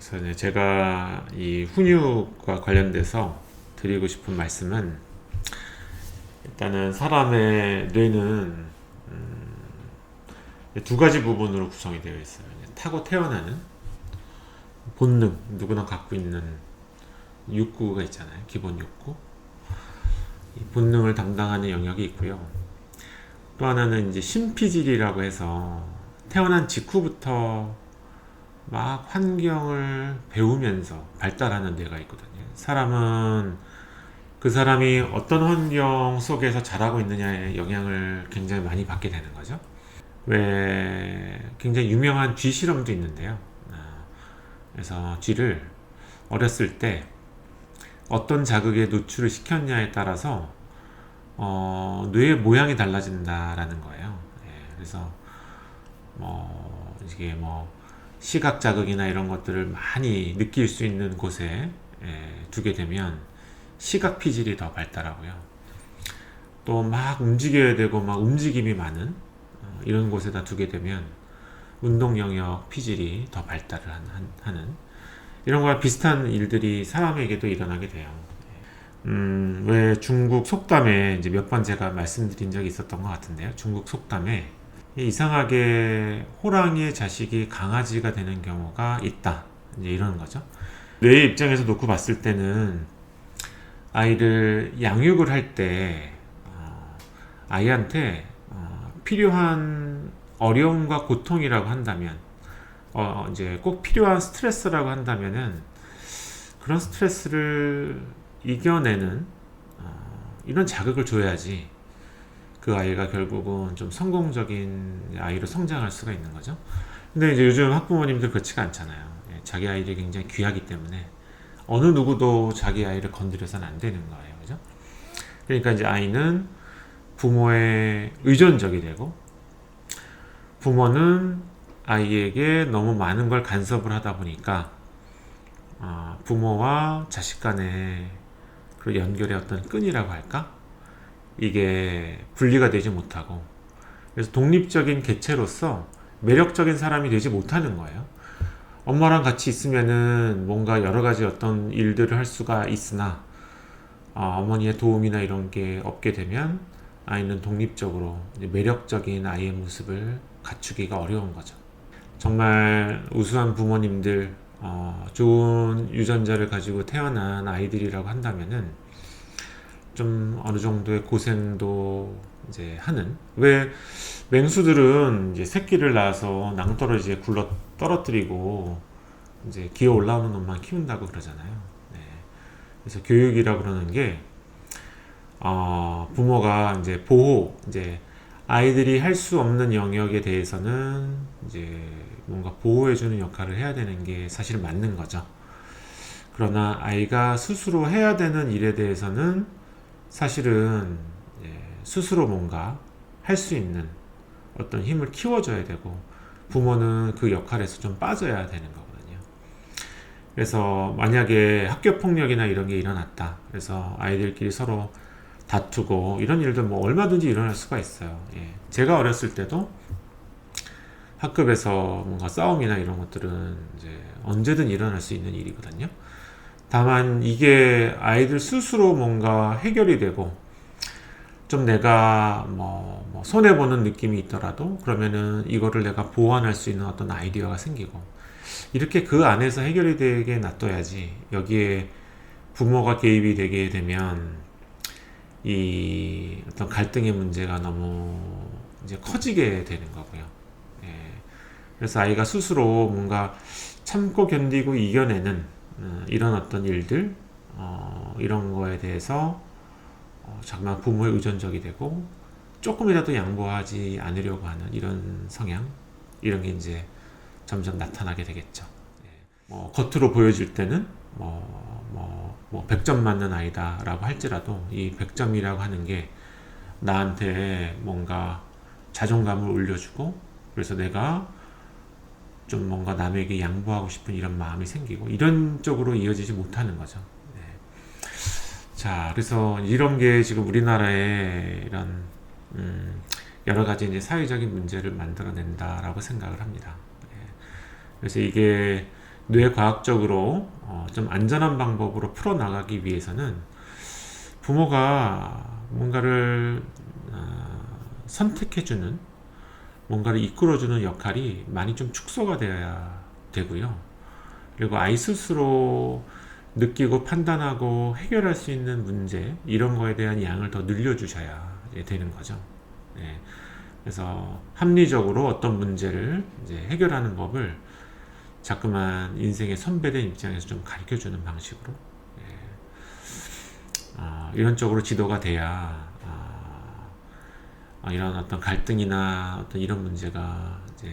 그래서 이제 제가 이 훈육과 관련돼서 드리고 싶은 말씀은, 일단은 사람의 뇌는 두 가지 부분으로 구성이 되어 있어요. 타고 태어나는 본능, 누구나 갖고 있는 욕구가 있잖아요. 기본 욕구. 이 본능을 담당하는 영역이 있고요. 또 하나는 이제 신피질이라고 해서 태어난 직후부터 막 환경을 배우면서 발달하는 뇌가 있거든요. 사람은 그 사람이 어떤 환경 속에서 자라고 있느냐에 영향을 굉장히 많이 받게 되는 거죠. 왜 굉장히 유명한 쥐 실험도 있는데요. 그래서 쥐를 어렸을 때 어떤 자극에 노출을 시켰냐에 따라서 뇌의 모양이 달라진다라는 거예요. 그래서 이게 시각 자극이나 이런 것들을 많이 느낄 수 있는 곳에 두게 되면 시각 피질이 더 발달하고요. 또 막 움직여야 되고 막 움직임이 많은 이런 곳에다 두게 되면 운동 영역 피질이 더 발달을 하는 이런 거와 비슷한 일들이 사람에게도 일어나게 돼요. 왜 중국 속담에 이제 몇 번 제가 말씀드린 적이 있었던 것 같은데요. 중국 속담에 이상하게 호랑이의 자식이 강아지가 되는 경우가 있다. 이제 이런 거죠. 뇌의 입장에서 놓고 봤을 때는 아이를 양육을 할 때 아이한테 필요한 어려움과 고통이라고 한다면, 이제 꼭 필요한 스트레스라고 한다면은 그런 스트레스를 이겨내는 이런 자극을 줘야지 그 아이가 결국은 좀 성공적인 아이로 성장할 수가 있는 거죠. 근데 이제 요즘 학부모님들 그렇지가 않잖아요. 자기 아이들이 굉장히 귀하기 때문에 어느 누구도 자기 아이를 건드려서는 안 되는 거예요. 그죠? 그러니까 이제 아이는 부모의 의존적이 되고, 부모는 아이에게 너무 많은 걸 간섭을 하다 보니까 부모와 자식 간의 그 연결의 어떤 끈이라고 할까? 이게 분리가 되지 못하고, 그래서 독립적인 개체로서 매력적인 사람이 되지 못하는 거예요. 엄마랑 같이 있으면은 뭔가 여러 가지 어떤 일들을 할 수가 있으나 어머니의 도움이나 이런 게 없게 되면 아이는 독립적으로 매력적인 아이의 모습을 갖추기가 어려운 거죠. 정말 우수한 부모님들, 좋은 유전자를 가지고 태어난 아이들이라고 한다면은 좀 어느 정도의 고생도 이제 하는, 왜 맹수들은 이제 새끼를 낳아서 낭떠러지에 굴러 떨어뜨리고 이제 기어 올라오는 놈만 키운다고 그러잖아요. 네. 그래서 교육이라 그러는 게 부모가 이제 보호, 이제 아이들이 할 수 없는 영역에 대해서는 이제 뭔가 보호해주는 역할을 해야 되는 게 사실 맞는 거죠. 그러나 아이가 스스로 해야 되는 일에 대해서는 사실은 스스로 뭔가 할 수 있는 어떤 힘을 키워줘야 되고, 부모는 그 역할에서 좀 빠져야 되는 거거든요. 그래서 만약에 학교 폭력이나 이런 게 일어났다, 그래서 아이들끼리 서로 다투고 이런 일도 뭐 얼마든지 일어날 수가 있어요. 제가 어렸을 때도 학급에서 뭔가 싸움이나 이런 것들은 이제 언제든 일어날 수 있는 일이거든요. 다만 이게 아이들 스스로 뭔가 해결이 되고 좀 내가 손해보는 느낌이 있더라도 그러면은 이거를 내가 보완할 수 있는 어떤 아이디어가 생기고, 이렇게 그 안에서 해결이 되게 놔둬야지, 여기에 부모가 개입이 되게 되면 이 어떤 갈등의 문제가 너무 이제 커지게 되는 거고요. 그래서 아이가 스스로 뭔가 참고 견디고 이겨내는 이런 어떤 일들, 이런 거에 대해서 정말 부모의 의존적이 되고 조금이라도 양보하지 않으려고 하는 이런 성향, 이런 게 이제 점점 나타나게 되겠죠. 겉으로 보여질 때는 100점 맞는 아이다 라고 할지라도 이 100점이라고 하는 게 나한테 뭔가 자존감을 올려주고, 그래서 내가 좀 뭔가 남에게 양보하고 싶은 이런 마음이 생기고, 이런 쪽으로 이어지지 못하는 거죠. 자, 그래서 이런 게 지금 우리나라에 이런 여러 가지 이제 사회적인 문제를 만들어낸다라고 생각을 합니다. 그래서 이게 뇌과학적으로 좀 안전한 방법으로 풀어나가기 위해서는 부모가 뭔가를 선택해주는, 뭔가를 이끌어주는 역할이 많이 좀 축소가 되어야 되고요. 그리고 아이 스스로 느끼고 판단하고 해결할 수 있는 문제, 이런 거에 대한 양을 더 늘려주셔야 되는 거죠. 네. 그래서 합리적으로 어떤 문제를 이제 해결하는 법을 자꾸만 인생의 선배된 입장에서 좀 가르쳐주는 방식으로, 이런 쪽으로 지도가 돼야 이런 어떤 갈등이나 어떤 이런 문제가 이제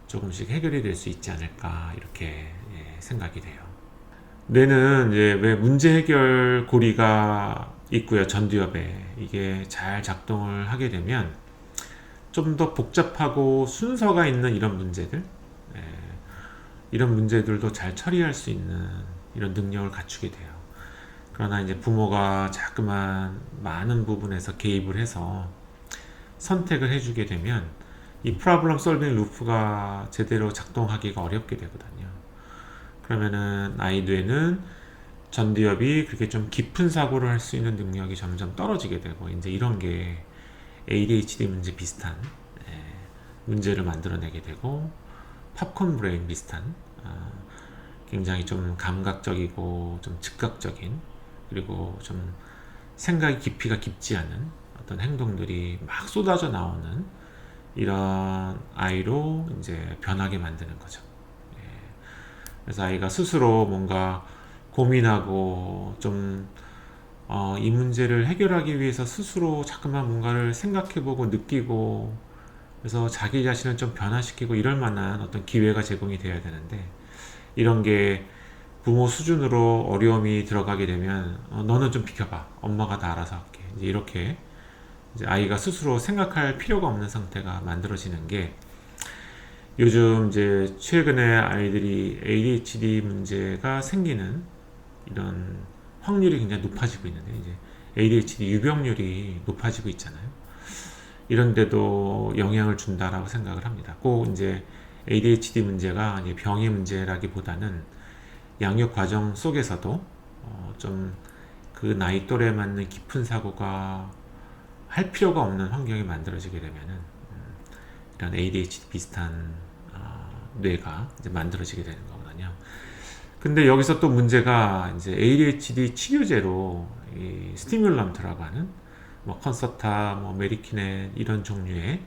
조금씩 해결이 될 수 있지 않을까, 이렇게 생각이 돼요. 뇌는 이제 왜 문제 해결 고리가 있고요. 전두엽에 이게 잘 작동을 하게 되면 좀 더 복잡하고 순서가 있는 이런 문제들, 이런 문제들도 잘 처리할 수 있는 이런 능력을 갖추게 돼요. 그러나 이제 부모가 자꾸만 많은 부분에서 개입을 해서 선택을 해주게 되면 이 프로블럼 솔빙 루프가 제대로 작동하기가 어렵게 되거든요. 그러면은 아이 뇌는 전두엽이 그렇게 좀 깊은 사고를 할 수 있는 능력이 점점 떨어지게 되고, 이제 이런 게 ADHD 문제 비슷한 문제를 만들어내게 되고, 팝콘 브레인 비슷한 굉장히 좀 감각적이고 좀 즉각적인, 그리고 좀 생각의 깊이가 깊지 않은 어떤 행동들이 막 쏟아져 나오는 이런 아이로 이제 변하게 만드는 거죠. 그래서 아이가 스스로 뭔가 고민하고 좀 이 문제를 해결하기 위해서 스스로 자꾸만 뭔가를 생각해보고 느끼고, 그래서 자기 자신을 좀 변화시키고 이럴 만한 어떤 기회가 제공이 돼야 되는데, 이런 게 부모 수준으로 어려움이 들어가게 되면 너는 좀 비켜봐, 엄마가 다 알아서 할게, 이제 이렇게 이제 아이가 스스로 생각할 필요가 없는 상태가 만들어지는 게, 요즘 이제 최근에 아이들이 ADHD 문제가 생기는 이런 확률이 굉장히 높아지고 있는데, 이제 ADHD 유병률이 높아지고 있잖아요. 이런데도 영향을 준다라고 생각을 합니다. 꼭 이제 ADHD 문제가 이제 병의 문제라기보다는 양육 과정 속에서도 좀 그 나이 또래에 맞는 깊은 사고가 할 필요가 없는 환경이 만들어지게 되면은 이런 ADHD 비슷한 뇌가 이제 만들어지게 되는 거거든요. 근데 여기서 또 문제가, 이제 ADHD 치료제로 이 스티뮬런트라고 하는 뭐 컨서타, 뭐 메리키넨 이런 종류의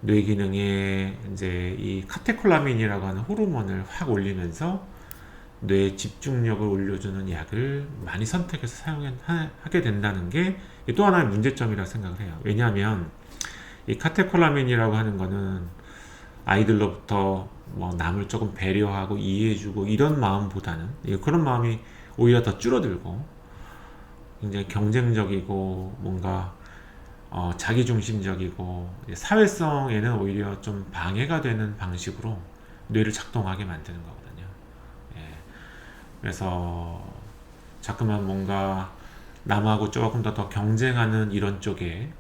뇌 기능에 이제 이 카테콜라민이라고 하는 호르몬을 확 올리면서 뇌 집중력을 올려주는 약을 많이 선택해서 사용하게 된다는 게 또 하나의 문제점이라고 생각을 해요. 왜냐하면 이 카테콜라민이라고 하는 거는 아이들로부터 뭐 남을 조금 배려하고 이해해주고 이런 마음보다는, 그런 마음이 오히려 더 줄어들고 굉장히 경쟁적이고 뭔가 자기중심적이고 사회성에는 오히려 좀 방해가 되는 방식으로 뇌를 작동하게 만드는 거거든요. 그래서 자꾸만 뭔가 남하고 조금 더 경쟁하는 이런 쪽에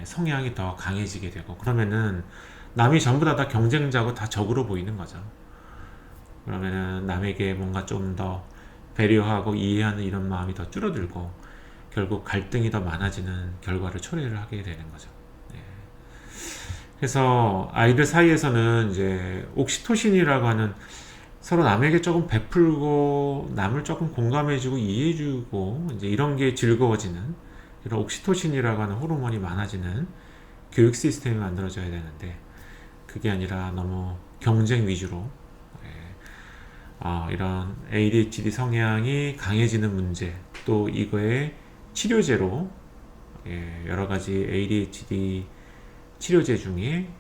성향이 더 강해지게 되고, 그러면은 남이 전부 다 경쟁자고 다 적으로 보이는 거죠. 그러면은 남에게 뭔가 좀 더 배려하고 이해하는 이런 마음이 더 줄어들고, 결국 갈등이 더 많아지는 결과를 초래를 하게 되는 거죠. 그래서 아이들 사이에서는 이제 옥시토신이라고 하는, 서로 남에게 조금 베풀고 남을 조금 공감해주고 이해해주고 이제 이런 게 즐거워지는, 이런 옥시토신이라고 하는 호르몬이 많아지는 교육 시스템이 만들어져야 되는데, 그게 아니라 너무 경쟁 위주로 이런 ADHD 성향이 강해지는 문제, 또 이거의 치료제로 여러 가지 ADHD 치료제 중에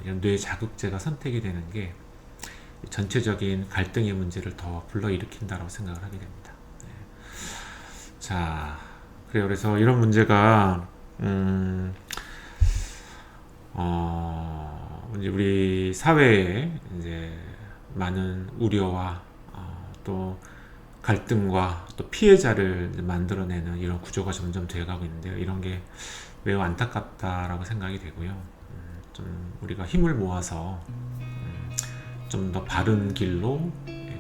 이런 뇌 자극제가 선택이 되는 게 전체적인 갈등의 문제를 더 불러일으킨다고 생각을 하게 됩니다. 자, 그래요. 그래서 이런 문제가 이제 우리 사회에 이제 많은 우려와 또 갈등과 또 피해자를 만들어내는 이런 구조가 점점 되어가고 있는데요. 이런 게 매우 안타깝다라고 생각이 되고요. 좀 우리가 힘을 모아서 좀 더 바른 길로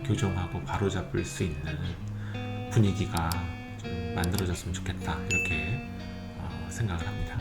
교정하고 바로잡을 수 있는 분위기가 좀 만들어졌으면 좋겠다, 이렇게 생각을 합니다.